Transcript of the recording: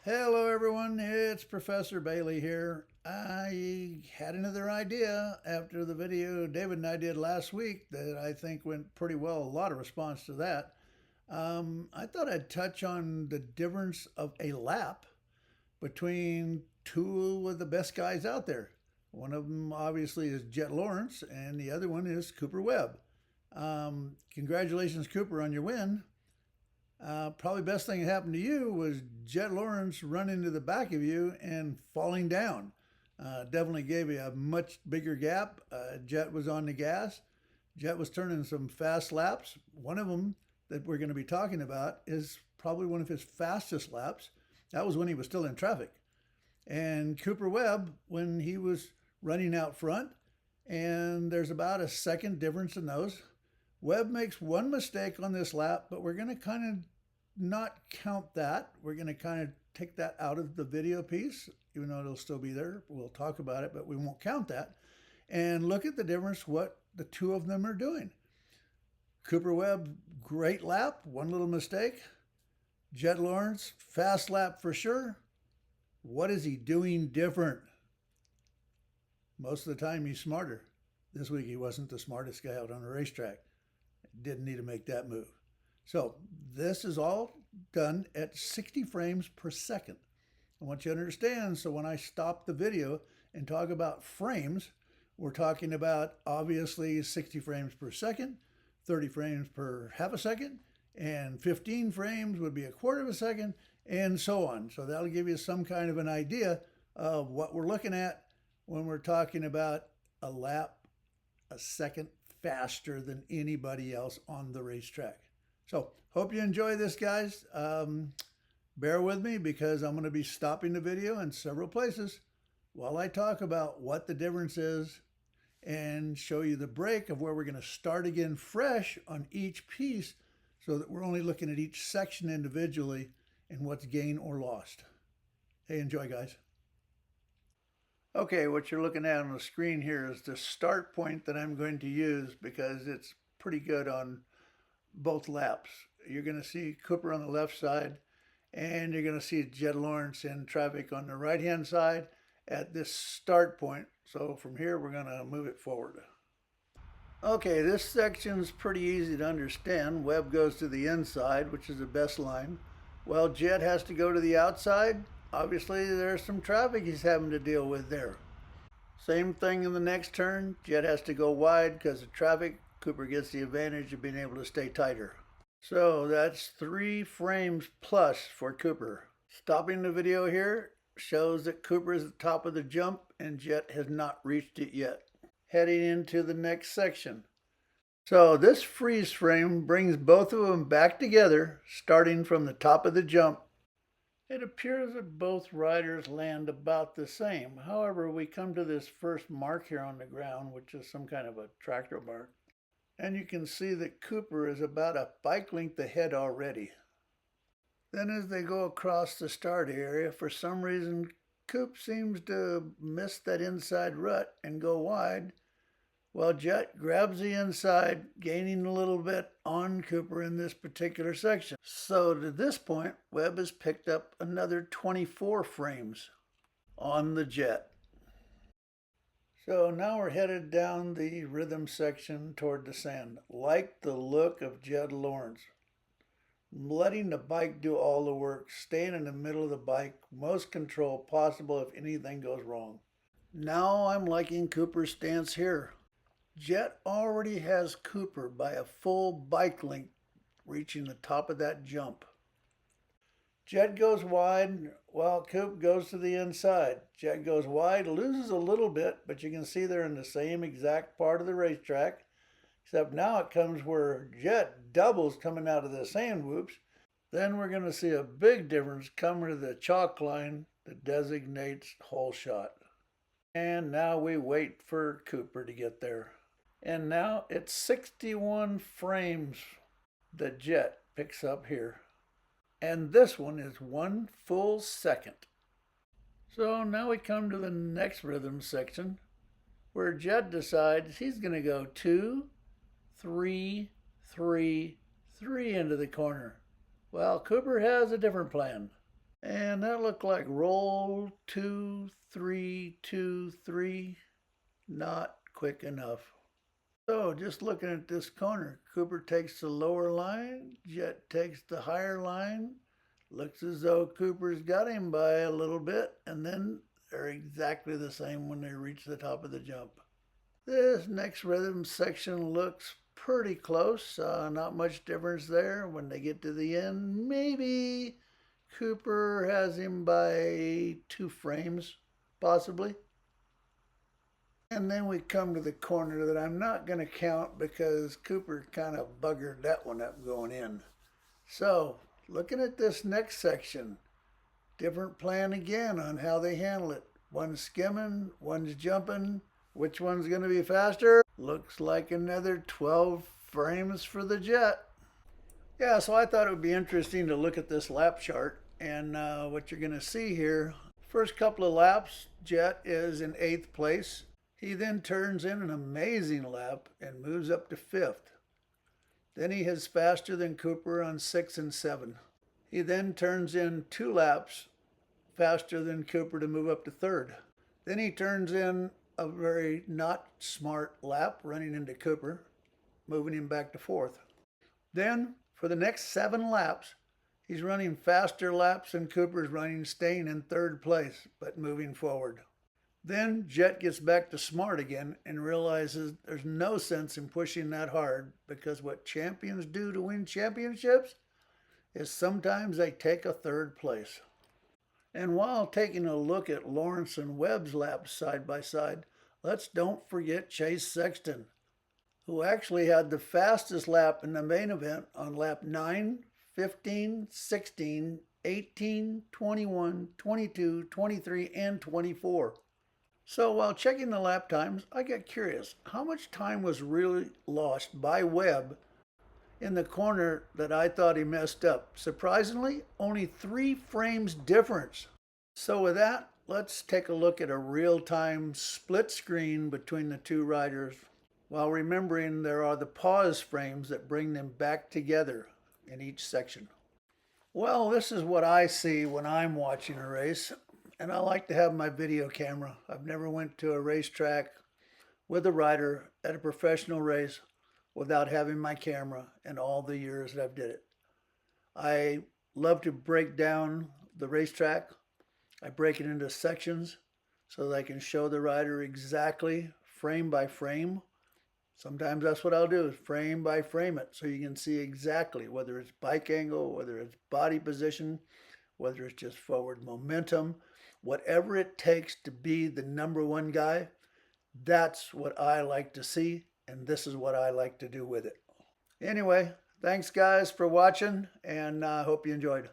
Hello everyone, it's Professor Bailey here. I had another idea after the video David and I did last week that I think went pretty well, a lot of response to that. I thought I'd touch on the difference of a lap between two of the best guys out there. One of them obviously is Jett Lawrence and the other one is Cooper Webb. Congratulations Cooper on your win. Probably best thing that happened to you was Jett Lawrence running to the back of you and falling down. Definitely gave you a much bigger gap. Jett was on the gas. Jett was turning some fast laps. One of them that we're going to be talking about is probably one of his fastest laps. That was when he was still in traffic. And Cooper Webb, when he was running out front, and there's about a second difference in those. Webb makes one mistake on this lap, but we're going to kind of not count that. We're going to kind of take that out of the video piece, even though it'll still be there. We'll talk about it, but we won't count that. And look at the difference what the two of them are doing. Cooper Webb, great lap, one little mistake. Jett Lawrence, fast lap for sure. What is he doing different? Most of the time he's smarter. This week he wasn't the smartest guy out on the racetrack. Didn't need to make that move. So this is all done at 60 frames per second. I want you to understand, so when I stop the video and talk about frames, we're talking about obviously 60 frames per second, 30 frames per half a second, and 15 frames would be a quarter of a second, and so on. So that'll give you some kind of an idea of what we're looking at when we're talking about a lap a second faster than anybody else on the racetrack. So hope you enjoy this, guys. Bear with me because I'm going to be stopping the video in several places while I talk about what the difference is and show you the break of where we're going to start again fresh on each piece so that we're only looking at each section individually and what's gained or lost. Hey, enjoy, guys. Okay, what you're looking at on the screen here is the start point that I'm going to use because it's pretty good on both laps. You're going to see Cooper on the left side and you're going to see Jett Lawrence in traffic on the right hand side at this start point. So from here we're going to move it forward. Okay, this section's pretty easy to understand. Webb goes to the inside, which is the best line. Well, Jett has to go to the outside. Obviously there's some traffic he's having to deal with there. Same thing in the next turn. Jett has to go wide because of traffic. Cooper gets the advantage of being able to stay tighter. So that's 3 frames plus for Cooper. Stopping the video here shows that Cooper is at the top of the jump and Jett has not reached it yet. Heading into the next section. So this freeze frame brings both of them back together, starting from the top of the jump. It appears that both riders land about the same. However, we come to this first mark here on the ground, which is some kind of a tractor mark. And you can see that Cooper is about a bike length ahead already. Then as they go across the start area, for some reason, Coop seems to miss that inside rut and go wide. Well, Jett grabs the inside, gaining a little bit on Cooper in this particular section. So to this point, Webb has picked up another 24 frames on the Jett. So now we're headed down the rhythm section toward the sand. Like the look of Jett Lawrence. Letting the bike do all the work, staying in the middle of the bike, most control possible if anything goes wrong. Now I'm liking Cooper's stance here. Jett already has Cooper by a full bike length, reaching the top of that jump. Jett goes wide while Coop goes to the inside. Jett goes wide, loses a little bit, but you can see they're in the same exact part of the racetrack, except now it comes where Jett doubles coming out of the sand whoops. Then we're going to see a big difference coming to the chalk line that designates hole shot. And now we wait for Cooper to get there. And now it's 61 frames that Jett picks up here. And this one is 1 full second. So now we come to the next rhythm section where Jett decides he's going to go 2, 3, 3, 3 into the corner. Well, Cooper has a different plan. And that looked like roll 2, 3, 2, 3. Not quick enough. So just looking at this corner, Cooper takes the lower line, Jett takes the higher line. Looks as though Cooper's got him by a little bit, and then they're exactly the same when they reach the top of the jump. This next rhythm section looks pretty close. Not much difference there. When they get to the end, maybe Cooper has him by 2 frames, possibly. And then we come to the corner that I'm not going to count because Cooper kind of buggered that one up going in. So, looking at this next section, different plan again on how they handle it. One's skimming, one's jumping. Which one's going to be faster? Looks like another 12 frames for the Jett. Yeah, so I thought it would be interesting to look at this lap chart. And what you're going to see here, first couple of laps, Jett is in 8th place. He then turns in an amazing lap and moves up to 5th. Then he is faster than Cooper on 6 and 7. He then turns in 2 laps faster than Cooper to move up to 3rd. Then he turns in a very not smart lap running into Cooper, moving him back to 4th. Then for the next 7 laps, he's running faster laps than Cooper's running, staying in 3rd place, but moving forward. Then Jett gets back to smart again and realizes there's no sense in pushing that hard because what champions do to win championships is sometimes they take a 3rd place. And while taking a look at Lawrence and Webb's laps side by side, let's don't forget Chase Sexton, who actually had the fastest lap in the main event on lap 9, 15, 16, 18, 21, 22, 23, and 24. So while checking the lap times, I got curious. How much time was really lost by Webb in the corner that I thought he messed up? Surprisingly, only 3 frames difference. So with that, let's take a look at a real-time split screen between the 2 riders, while remembering there are the pause frames that bring them back together in each section. Well, this is what I see when I'm watching a race. And I like to have my video camera. I've never went to a racetrack with a rider at a professional race without having my camera in all the years that I've did it. I love to break down the racetrack. I break it into sections so that I can show the rider exactly frame by frame. Sometimes that's what I'll do, is frame by frame it so you can see exactly whether it's bike angle, whether it's body position, whether it's just forward momentum. Whatever it takes to be the #1 guy, that's what I like to see, and this is what I like to do with it. Anyway, thanks guys for watching, and I hope you enjoyed.